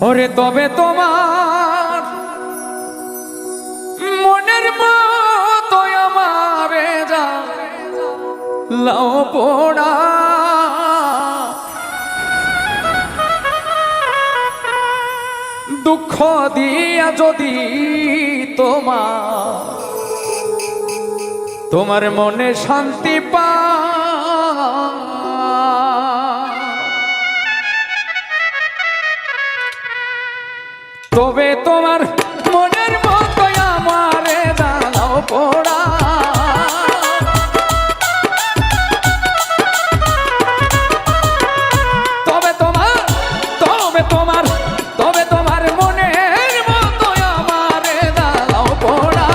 ওরে তবে তোমার মনের মতো আমারে যা লাও পোড়া দুঃখ দিয়া যদি তোমার মনে শান্তি পা তবে তোমার মনের মতো আমারে দাও পোড়া তবে তোমার মনের মতো আমারে দাও পোড়া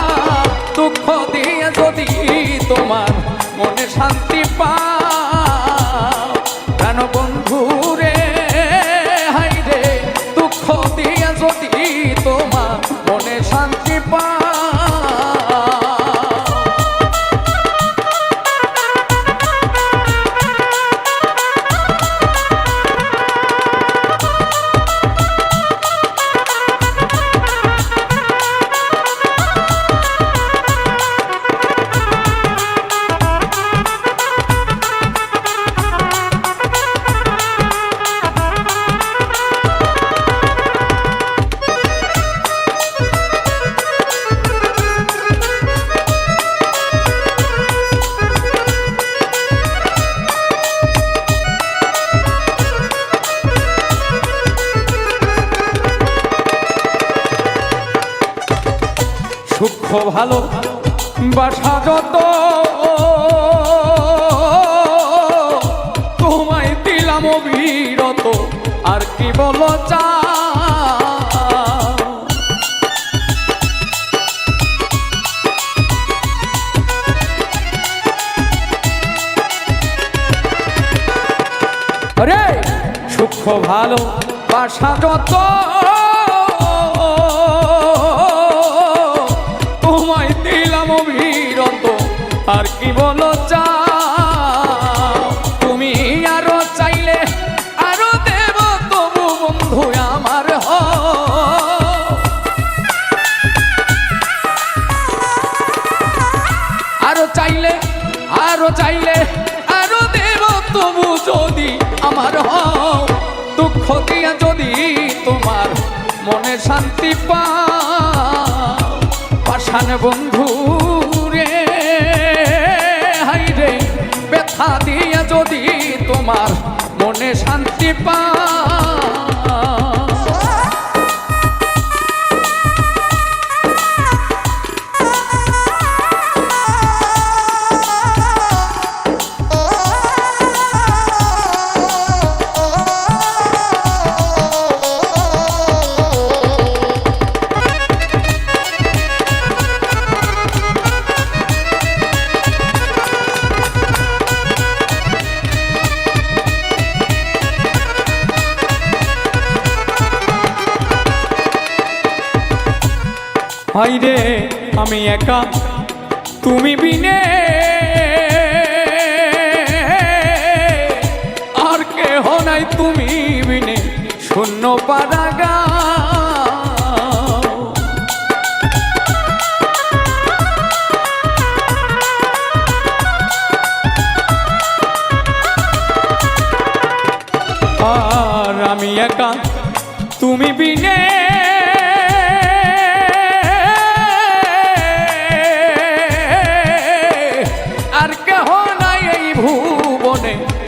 দুঃখ দিয়ে যদি তোমার মনে শান্তি পাও প্রাণ বন্ধু রে হাই রে দুঃখ দিয়ে যদি তোমার মনে শান্তি পাও সূক্ষ্ম ভালো বাসা যত তোমায় দিলাম অবিরত আর কি বলো চা আরে সূক্ষ্ম ভালো বাসা যত আর কি বলো চাও তুমি আরো চাইলে আরো দেব তবু বন্ধু আমার আরো চাইলে আরো দেব তবু যদি আমার হও দুঃখ দিয়া যদি তোমার মনে শান্তি পাও পাষাণ বন্ধু রে হাই রে ব্যথা দিয়া যদি তোমার মনে শান্তি পাও হাই রে আমি একা তুমি বিনে আর কেহ নাই তুমি বিনে শূন্য পাড়াগা আর আমি একা তুমি বিনে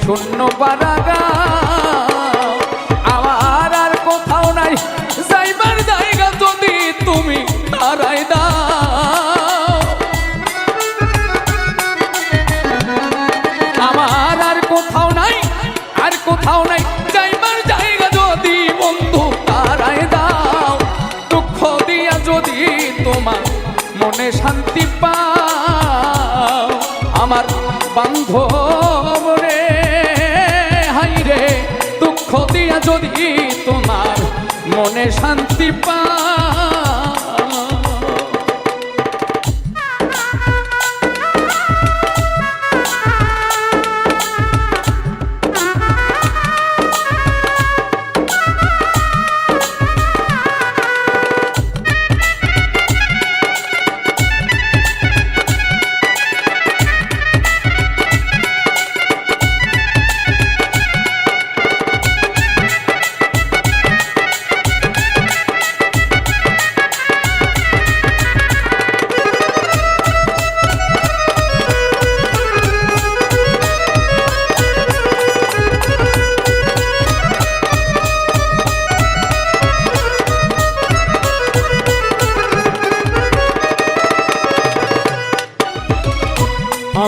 শূন্য পাড়াগা আমার আর কোথাও নাই যাইবার জায়গা যদি তুমি তারাই দাও আমার আর কোথাও নাই যাইবার জায়গা যদি বন্ধু তারাই দাও দুঃখ দিয়া যদি তোমার মনে শান্তি পাও আমার বান্ধব রে দুঃখ দিয়া যদি তোমার মনে শান্তি পাও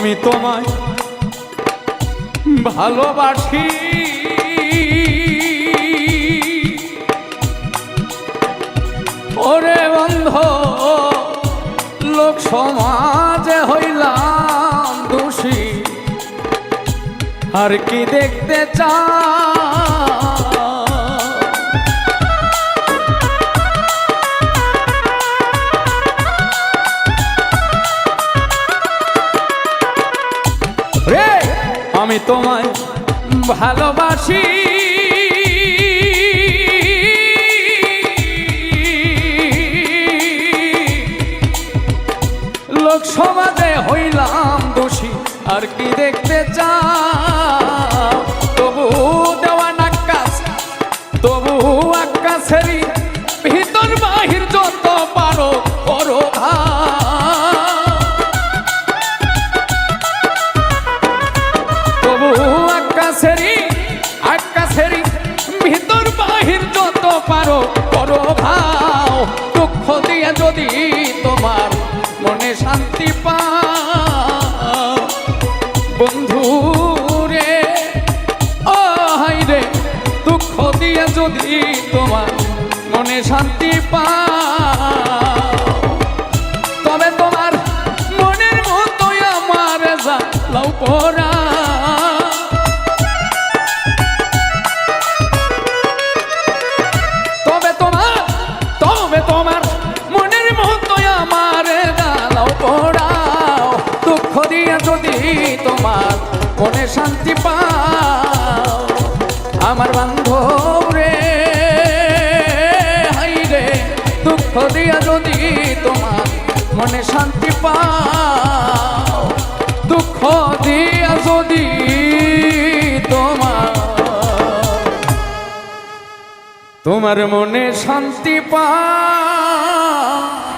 আমি তোমায় ভালোবাসি ওরে বন্ধু লোক সমাজে হইলাম দোষী আর কি দেখতে চা রে আমি তোমায় ভালোবাসি লোক সমাজে হইলাম দোষী আর কি দেখতে চাও তবু দেওয়ান আকাশ তবু আকাশেরই ভিতর বাহির যত পারো করো তবু আকাশেরই ভিতর বাহির যত পারো করো ভাও দুঃখ দিয়ে যদি তোমার মনে শান্তি পাও বন্ধু রে ও হাই রে দুঃখ দিয়ে যদি তোমার মনে শান্তি পাও তবে তোমার মনের মতোই আমার জ্বালাও পোড়া তবে তোমার মনের মতোই আমার জ্বালাও পোড়াও দুঃখ দিয়ে যদি তোমার মনে শান্তি পাও আমার বান্ধব রে হাই রে দুঃখ দিয়ে যদি তোমার মনে শান্তি পাও দুঃখ দিয়ে যদি তোমার মনে শান্তি পাও